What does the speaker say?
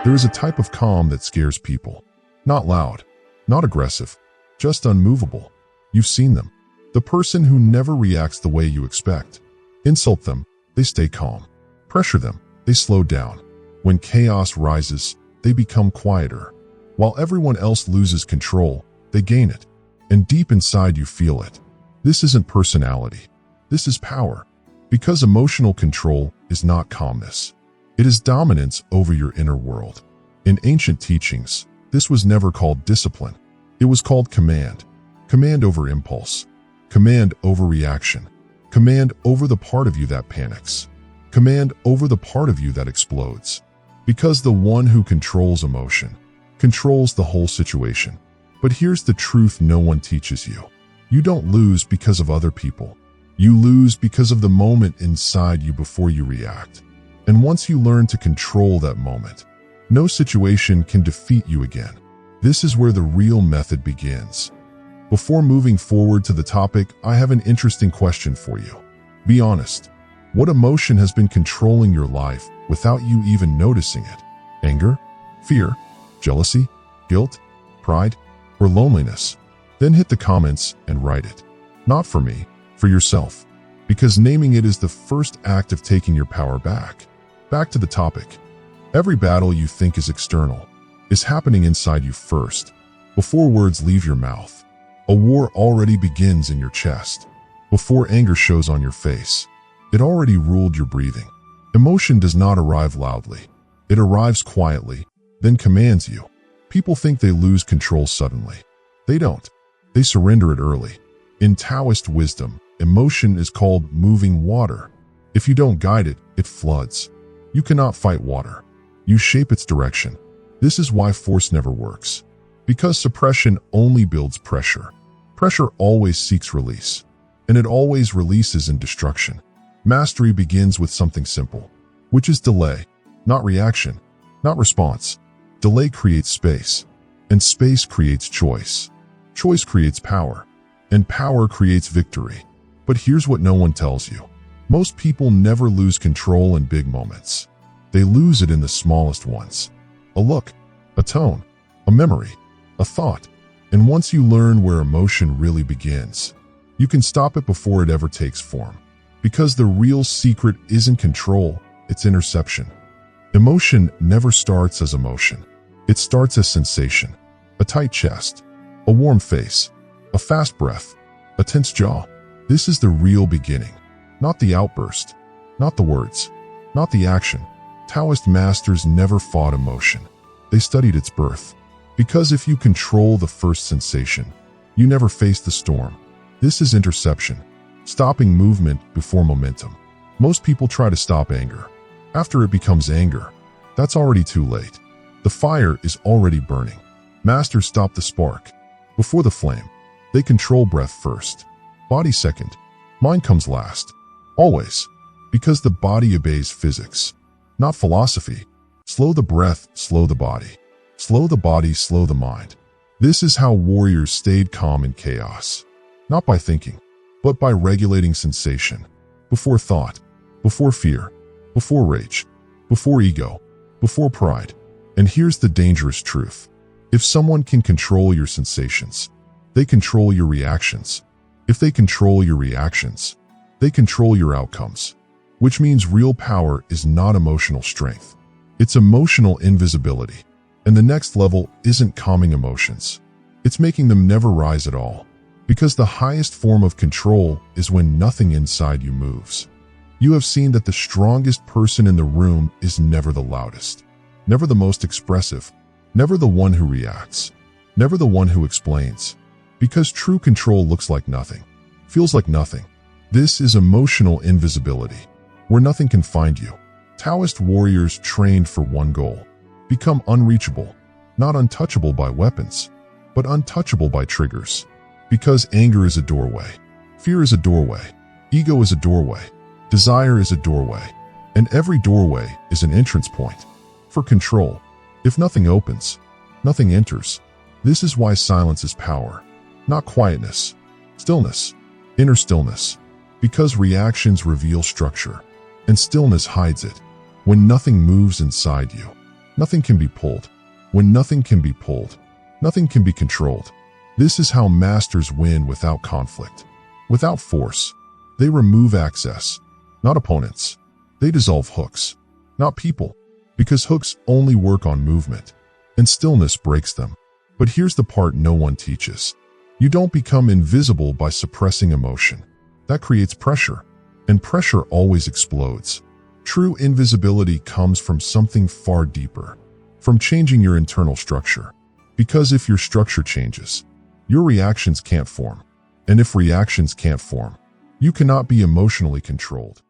There is a type of calm that scares people. Not loud, not aggressive, just unmovable. You've seen them. The person who never reacts the way you expect. Insult them, they stay calm. Pressure them, they slow down. When chaos rises, they become quieter. While everyone else loses control, they gain it. And deep inside you feel it. This isn't personality. This is power. Because emotional control is not calmness. It is dominance over your inner world. In ancient teachings, this was never called discipline. It was called command. Command over impulse. Command over reaction. Command over the part of you that panics. Command over the part of you that explodes. Because the one who controls emotion controls the whole situation. But here's the truth no one teaches you. You don't lose because of other people. You lose because of the moment inside you before you react. And once you learn to control that moment, no situation can defeat you again. This is where the real method begins. Before moving forward to the topic, I have an interesting question for you. Be honest. What emotion has been controlling your life without you even noticing it? Anger? Fear? Jealousy? Guilt? Pride? Or loneliness? Then hit the comments and write it. Not for me, for yourself. Because naming it is the first act of taking your power back. Back to the topic. Every battle you think is external is happening inside you first. Before words leave your mouth, a war already begins in your chest. Before anger shows on your face, it already ruled your breathing. Emotion does not arrive loudly. It arrives quietly, then commands you. People think they lose control suddenly. They don't. They surrender it early. In Taoist wisdom, emotion is called moving water. If you don't guide it, it floods. You cannot fight water. You shape its direction. This is why force never works. Because suppression only builds pressure. Pressure always seeks release. And it always releases in destruction. Mastery begins with something simple, which is delay, not reaction, not response. Delay creates space, and space creates choice. Choice creates power, and power creates victory. But here's what no one tells you. Most people never lose control in big moments. They lose it in the smallest ones. A look, a tone, a memory, a thought. And once you learn where emotion really begins, you can stop it before it ever takes form. Because the real secret isn't control, it's interception. Emotion never starts as emotion. It starts as sensation. A tight chest, a warm face, a fast breath, a tense jaw. This is the real beginning. Not the outburst, not the words, not the action. Taoist masters never fought emotion. They studied its birth. Because if you control the first sensation, you never face the storm. This is interception. Stopping movement before momentum. Most people try to stop anger. After it becomes anger, that's already too late. The fire is already burning. Masters stop the spark. Before the flame, they control breath first. Body second. Mind comes last. Always. Because the body obeys physics, not philosophy. Slow the breath, slow the body. Slow the body, slow the mind. This is how warriors stayed calm in chaos. Not by thinking, but by regulating sensation. Before thought, before fear, before rage, before ego, before pride. And here's the dangerous truth. If someone can control your sensations, they control your reactions. If they control your reactions, they control your outcomes. Which means real power is not emotional strength. It's emotional invisibility. And the next level isn't calming emotions. It's making them never rise at all. Because the highest form of control is when nothing inside you moves. You have seen that the strongest person in the room is never the loudest, never the most expressive, never the one who reacts, never the one who explains. Because true control looks like nothing, feels like nothing. This is emotional invisibility, where nothing can find you. Taoist warriors trained for one goal: become unreachable, not untouchable by weapons, but untouchable by triggers. Because anger is a doorway, fear is a doorway, ego is a doorway, desire is a doorway, and every doorway is an entrance point for control. If nothing opens, nothing enters. This is why silence is power, not quietness, stillness, inner stillness. Because reactions reveal structure, and stillness hides it. When nothing moves inside you, Nothing can be pulled. When nothing can be pulled, nothing can be controlled. This is how masters win without conflict, without force. They remove access, not opponents. They dissolve hooks, not people, because hooks only work on movement, and stillness breaks them. But here's the part no one teaches. You don't become invisible by suppressing emotion. That creates pressure, and pressure always explodes. True invisibility comes from something far deeper, from changing your internal structure. Because if your structure changes, your reactions can't form. And if reactions can't form, you cannot be emotionally controlled.